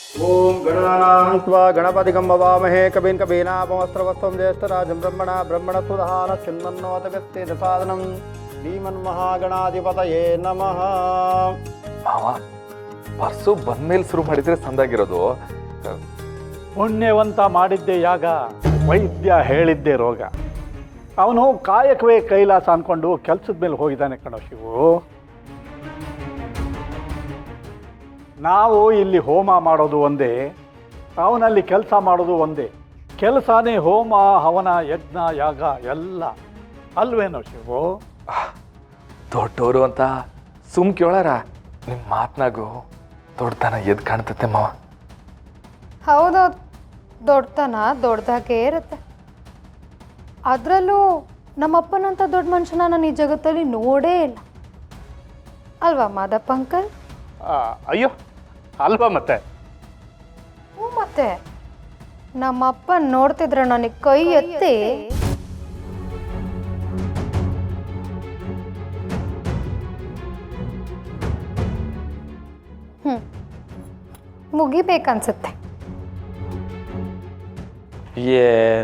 ಓಂ ಗಣಾನಾನ್ವಾ ಗಣಪತಿಗಂ ಭವಾಮಹೇ ಕವಿಂ ಕವೀನಾಪಮಸ್ತ್ರವಸ್ತ್ರಂ ಜ್ಯೇಷ್ಠರಾಜಂ ಬ್ರಹ್ಮಣಸ್ಪದಾನ ಚಿನ್ಮನ್ನೋತಗಸ್ತೆ ದಸಾದನಂ ಶ್ರೀಮನ್ಮಹಾಗಣಾಧಿಪತಯೇ ನಮಃ. ಮಾವ ಪರ್ಸು ಬಂದ್ಮೇಲೆ ಶುರು ಮಾಡಿದ್ರೆ ಸಂದಾಗಿರೋದು. ಪುಣ್ಯವಂತ ಮಾಡಿದ್ದೆ ಯಾಗ, ವೈದ್ಯ ಹೇಳಿದ್ದೆ ರೋಗ. ಅವನು ಕಾಯಕವೇ ಕೈಲಾಸ ಅಂದ್ಕೊಂಡು ಕೆಲಸದ ಮೇಲೆ ಹೋಗಿದ್ದಾನೆ ಕಣೋ ಶಿವು. ನಾವು ಇಲ್ಲಿ ಹೋಮ ಮಾಡೋದು ಒಂದೇ, ಅವನಲ್ಲಿ ಕೆಲಸ ಮಾಡೋದು ಒಂದೇ. ಕೆಲಸನೇ ಹೋಮ ಹವನ ಯಜ್ಞ ಯಾಗ ಎಲ್ಲ ಅಲ್ವೇನೋ ಶಿವು? ದೊಡ್ಡವರು ಅಂತ ಸುಮ್ ಕೇಳಾರ, ನಿಮ್ಮ ಮಾತನಾಗು ದೊಡ್ಡತನ ಎದ್ದು ಕಾಣ್ತತೆ ಮಾವ. ಹೌದೌದು, ದೊಡ್ಡತನ ದೊಡ್ಡದಾಗೇ ಇರುತ್ತೆ. ಅದರಲ್ಲೂ ನಮ್ಮಪ್ಪನಂಥ ದೊಡ್ಡ ಮನುಷ್ಯನ ನಾನು ಈ ಜಗತ್ತಲ್ಲಿ ನೋಡೇ ಇಲ್ಲ, ಅಲ್ವಾ ಮಾದಪ್ಪ ಅಂಕಲ್? ಅಯ್ಯೋ ಅಲ್ವಾ ಮತ್ತೆ. ಹ್ಞೂ ಮತ್ತೆ, ನಮ್ಮಪ್ಪ ನೋಡ್ತಿದ್ರೆ ನನಗೆ ಕೈ ಎತ್ತಿ ಮುಗಿಬೇಕನ್ಸುತ್ತೆ.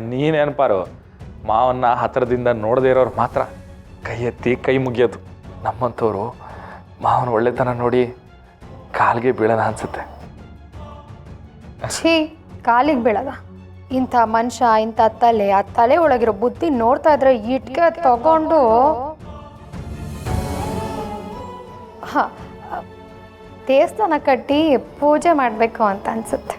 ನೀನೇನಪಾರು, ಮಾವನ್ನ ಹತ್ತಿರದಿಂದ ನೋಡದೇ ಇರೋರು ಮಾತ್ರ ಕೈ ಎತ್ತಿ ಕೈ ಮುಗಿಯೋದು. ನಮ್ಮಂಥವ್ರು ಮಾವನ ಒಳ್ಳೆತನ ನೋಡಿ ಕಾಲಿಗೆ ಬೀಳೋಣ ಅನ್ಸುತ್ತೆ. ಛೀ, ಕಾಲಿಗೆ ಬೀಳದ ಇಂಥ ಮನುಷ್ಯ, ಇಂಥ ತಲೆ, ಆ ತಲೆ ಒಳಗಿರೋ ಬುದ್ಧಿ ನೋಡ್ತಾ ಇದ್ರೆ ಇಟ್ಕೆ ತಗೊಂಡು ದೇವಸ್ಥಾನ ಕಟ್ಟಿ ಪೂಜೆ ಮಾಡಬೇಕು ಅಂತ ಅನ್ಸುತ್ತೆ.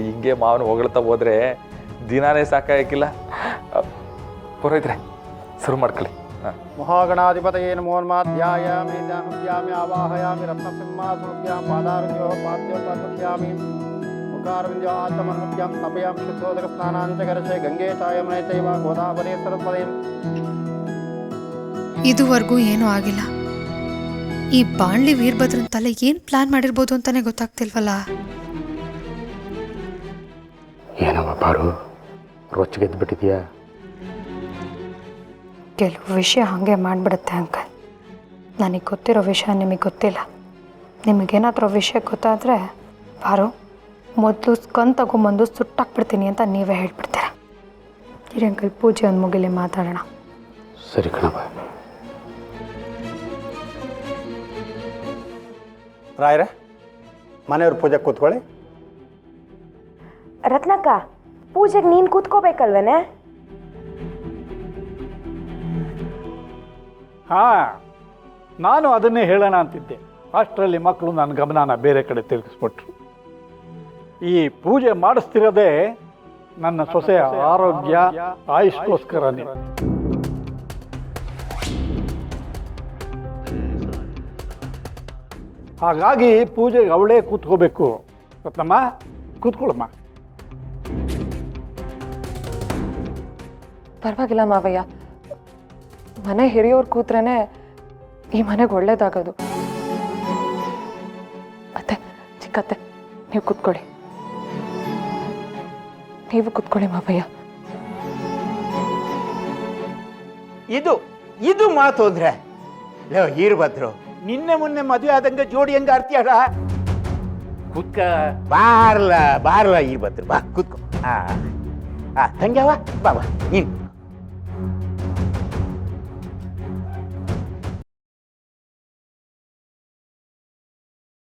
ಹಿಂಗೆ ಮಾವನ ಹೊಗಳ್ತಾ ಹೋದ್ರೆ ದಿನಾನೇ ಸಾಕಾಗಿಲ್ಲ. ಪುರೋಹಿತ್ರೆ ಶುರು ಮಾಡ್ಕೊಳ್ಳಿ. ಮಹಾಗಣಾಧಿಪತಯೇ ನಮೋನ್ಮಾಧ್ಯಾಯಾಮಿ ಧ್ಯಾನೋದ್ಯಾಮಿ ಆವಾಹಯಾಮಿ ರತ್ನಸಿಂಹಾಸನೋದ್ಯಾಂ ಪಾದಾರ್ಘ್ಯೋ ಪಾದ್ಯೋಪಾದ್ಯಾಮಿ ಮುಖಾರವಿಂದ್ಯೋ ಆಚಮನ್ಮುದ್ಯಾಂ ತಪಯಾಂ ಶುದ್ಧೋದಕ ಸ್ನಾನಾಂಚ ಕರಶೆ ಗಂಗೆ ಚಾಯಮನೆ ಚೈವ ಗೋದಾವರಿ ಸರಸ್ವತಿ. ಇದುವರೆಗೂ ಏನೂ ಆಗಿಲ್ಲ. ಈ ಬಾಣ್ಲಿ ವೀರಭದ್ರನ್ ತಲೆ ಏನು ಪ್ಲಾನ್ ಮಾಡಿರ್ಬೋದು ಅಂತಾನೆ ಗೊತ್ತಾಗ್ತಿಲ್ವಲ್ಲ. ಏನವ ಬಾರು, ರೊಚ್ಚಿಗೆದ್ಬಿಟ್ಟಿದ್ಯಾ? ಕೆಲವು ವಿಷಯ ಹಾಗೆ ಮಾಡಿಬಿಡುತ್ತೆ ಅಂಕಲ್. ನನಗೆ ಗೊತ್ತಿರೋ ವಿಷಯ ನಿಮಗೆ ಗೊತ್ತಿಲ್ಲ. ನಿಮಗೇನಾದರೂ ವಿಷಯ ಗೊತ್ತಾದರೆ ಬಾರು, ಮೊದಲು ಸ್ಕನ್ ತಗೊಂಬಂದು ಸುಟ್ಟಾಕ್ಬಿಡ್ತೀನಿ ಅಂತ ನೀವೇ ಹೇಳ್ಬಿಡ್ತೀರ. ಇರಿ ಅಂಕಲ್, ಪೂಜೆ ಒಂದು ಮುಗಿಲಿ ಮಾತಾಡೋಣ. ಸರಿ ಕಣವ. ರಾಯರೇ, ಮನೆಯವ್ರ ಪೂಜೆ ಕೂತ್ಕೊಳ್ಳಿ. ರತ್ನಕ್ಕ, ಪೂಜೆಗೆ ನೀನು ಕೂತ್ಕೋಬೇಕಲ್ವೇನೆ? ಹಾಂ, ನಾನು ಅದನ್ನೇ ಹೇಳೋಣ ಅಂತಿದ್ದೆ. ಅಷ್ಟರಲ್ಲಿ ಮಕ್ಕಳು ನನ್ನ ಗಮನನ ಬೇರೆ ಕಡೆ ತಿರುಗಿಸ್ಬಿಟ್ರು. ಈ ಪೂಜೆ ಮಾಡಿಸ್ತಿರೋದೇ ನನ್ನ ಸೊಸೆಯ ಆರೋಗ್ಯ ಆಯುಷ್ಗೋಸ್ಕರನೇ. ಹಾಗಾಗಿ ಪೂಜೆಗೆ ಅವಳೇ ಕೂತ್ಕೋಬೇಕು. ರತ್ನಮ್ಮ, ಕೂತ್ಕೊಳ್ಳಮ್ಮ. ಪರವಾಗಿಲ್ಲ ಮಾವಯ್ಯ, ಮನೆ ಹಿರಿಯೋರು ಕೂತ್ರೇನೆ ಈ ಮನೆಗೆ ಒಳ್ಳೇದಾಗೋದು. ಅತ್ತೆ, ಚಿಕ್ಕತ್ತೆ, ನೀವು ಕೂತ್ಕೊಳ್ಳಿ. ನೀವು ಕೂತ್ಕೊಳ್ಳಿ ಮಾವಯ್ಯ. ಇದು ಮಾತು ಅಂದ್ರೆ ವೀರಭದ್ರು, ನಿನ್ನೆ ಮೊನ್ನೆ ಮದುವೆ ಆದಂಗೆ ಜೋಡಿ ಹೆಂಗ ಆಡ್ತೀಯಲ್ಲ? ಕೂತ್ಕ. ಬಾರ್ಲ ವೀರಭದ್ರು, ಬಾ ಕೂತ್ಕೋ. ತಂಗ್ಯಾವ, ಬಾ ನೀನು